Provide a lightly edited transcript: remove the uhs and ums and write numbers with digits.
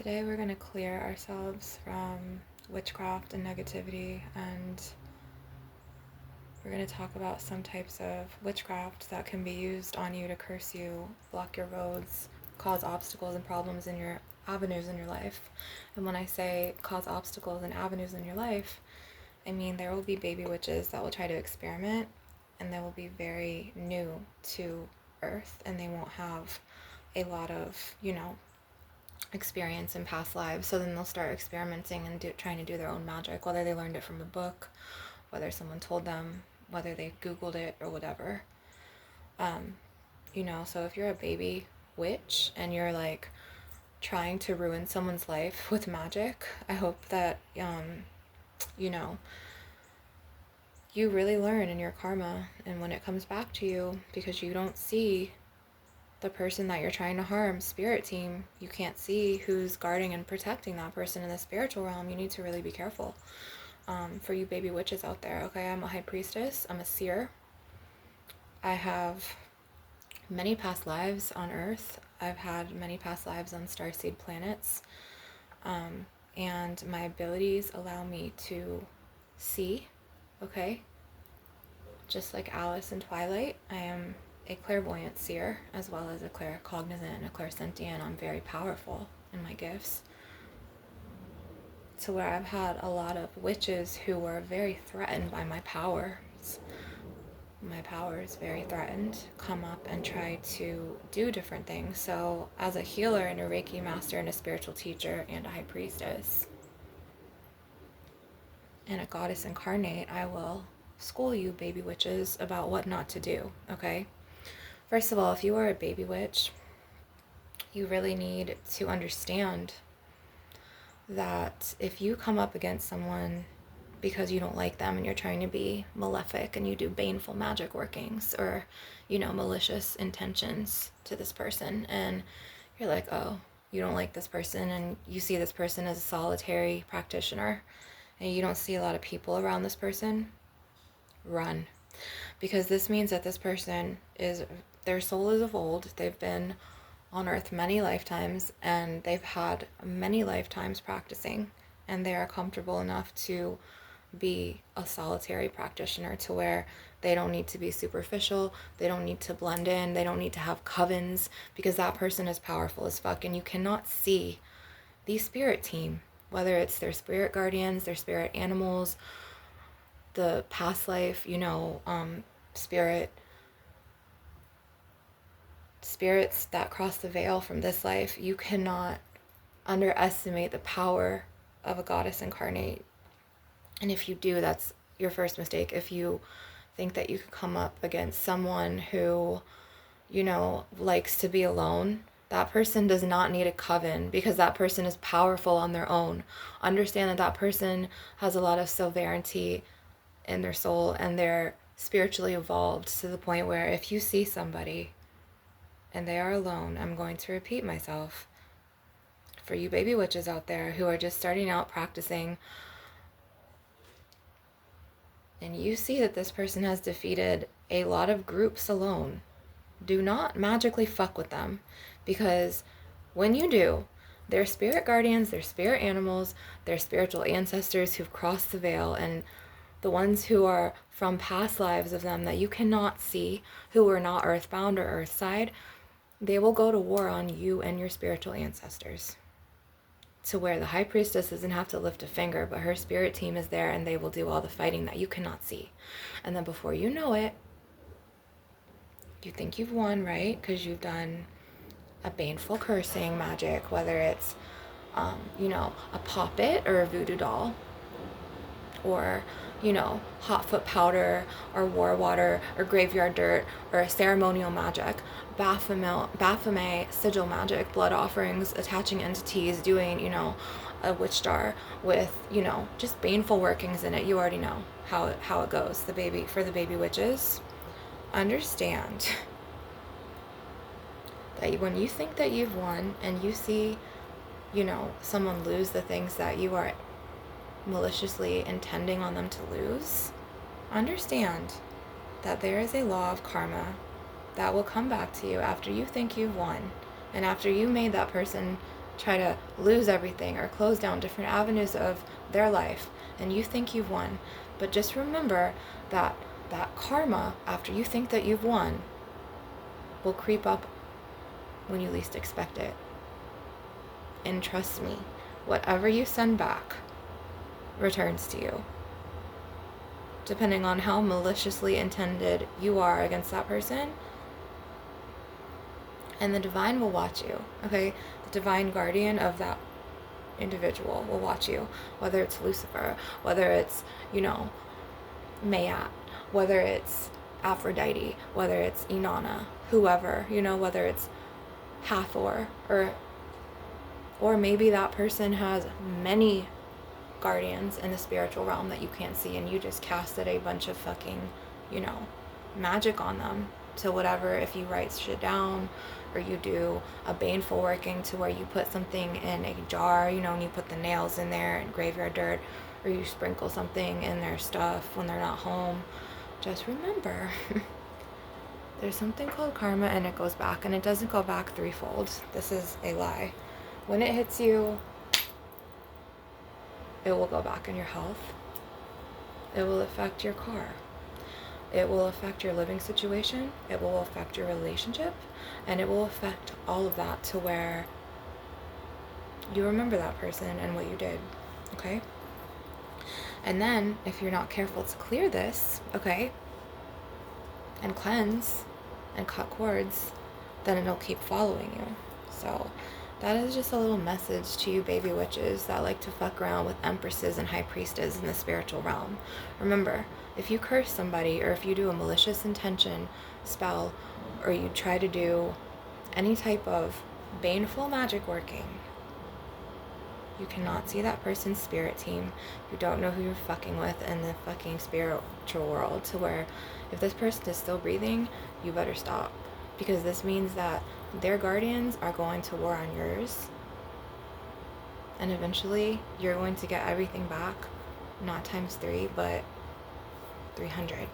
Today we're going to clear ourselves from witchcraft and negativity, and we're going to talk about some types of witchcraft that can be used on you to curse you, block your roads, cause obstacles and problems in your avenues in your life. And when I say cause obstacles and avenues in your life, I mean there will be baby witches that will try to experiment, and they will be very new to Earth, and they won't have a lot of, experience in past lives. So then they'll start experimenting and trying to do their own magic, whether they learned it from a book, whether someone told them, whether they Googled it or whatever. So if you're a baby witch and you're like trying to ruin someone's life with magic, I hope that, you really learn in your karma and when it comes back to you, because you don't see the person that you're trying to harm, spirit team. You can't see who's guarding and protecting that person in the spiritual realm. You need to really be careful. For you baby witches out there, okay, I'm a high priestess, I'm a seer. I have many past lives on Earth. I've had many past lives on starseed planets. And my abilities allow me to see, okay? Just like Alice in Twilight, I am a clairvoyant seer as well as a claircognizant and a clairsentient. I'm very powerful in my gifts, to where I've had a lot of witches who were very threatened by my power. My power is very threatened, come up and try to do different things. So as a healer and a Reiki master and a spiritual teacher and a high priestess and a goddess incarnate, I will school you baby witches about what not to do, okay? First of all, if you are a baby witch, you really need to understand that if you come up against someone because you don't like them and you're trying to be malefic and you do baneful magic workings or, malicious intentions to this person, and you're like, oh, you don't like this person, and you see this person as a solitary practitioner and you don't see a lot of people around this person, run. Because this means that this person their soul is of old. They've been on Earth many lifetimes, and they've had many lifetimes practicing, and they are comfortable enough to be a solitary practitioner, to where they don't need to be superficial, they don't need to blend in, they don't need to have covens, because that person is powerful as fuck. And you cannot see the spirit team, whether it's their spirit guardians, their spirit animals, the past life, spirits that cross the veil from this life. You cannot underestimate the power of a goddess incarnate. And if you do, that's your first mistake. If you think that you could come up against someone who, likes to be alone, that person does not need a coven, because that person is powerful on their own. Understand that that person has a lot of sovereignty in their soul, and they're spiritually evolved to the point where if you see somebody and they are alone, I'm going to repeat myself, for you baby witches out there who are just starting out practicing, and you see that this person has defeated a lot of groups alone, do not magically fuck with them, because when you do, their spirit guardians, their spirit animals, their spiritual ancestors who've crossed the veil, and the ones who are from past lives of them that you cannot see, who are not earthbound or earthside, they will go to war on you and your spiritual ancestors, to where the high priestess doesn't have to lift a finger, but her spirit team is there, and they will do all the fighting that you cannot see. And then before you know it, you think you've won, right? Because you've done a baneful cursing magic, whether it's, a poppet or a voodoo doll, or, hot foot powder or war water or graveyard dirt or a ceremonial magic, Baphomet sigil magic, blood offerings, attaching entities, doing, a witch jar with, just baneful workings in it. You already know how it goes. For the baby witches, understand that when you think that you've won and you see, someone lose the things that you are maliciously intending on them to lose, understand that there is a law of karma that will come back to you after you think you've won, and after you made that person try to lose everything or close down different avenues of their life, and you think you've won. But just remember that that karma, after you think that you've won, will creep up when you least expect it. And trust me, whatever you send back returns to you, depending on how maliciously intended you are against that person. And the divine will watch you, okay? The divine guardian of that individual will watch you, whether it's Lucifer, whether it's, Mayat, whether it's Aphrodite, whether it's Inanna, whoever, whether it's Hathor, or maybe that person has many guardians in the spiritual realm that you can't see, and you just casted a bunch of fucking, magic on them to whatever. If you write shit down, or you do a baneful working to where you put something in a jar, and you put the nails in there and graveyard dirt, or you sprinkle something in their stuff when they're not home, just remember there's something called karma, and it goes back, and it doesn't go back threefold. This is a lie. When it hits you, it will go back in your health. It will affect your car. It will affect your living situation. It will affect your relationship. And it will affect all of that to where you remember that person and what you did. Okay? And then, if you're not careful to clear this, okay, and cleanse and cut cords, then it'll keep following you. So that is just a little message to you baby witches that like to fuck around with empresses and high priestesses in the spiritual realm. Remember, if you curse somebody, or if you do a malicious intention spell, or you try to do any type of baneful magic working, you cannot see that person's spirit team. You don't know who you're fucking with in the fucking spiritual world, to where if this person is still breathing, you better stop. Because this means that their guardians are going to war on yours. And eventually, you're going to get everything back. Not times 3, but 300.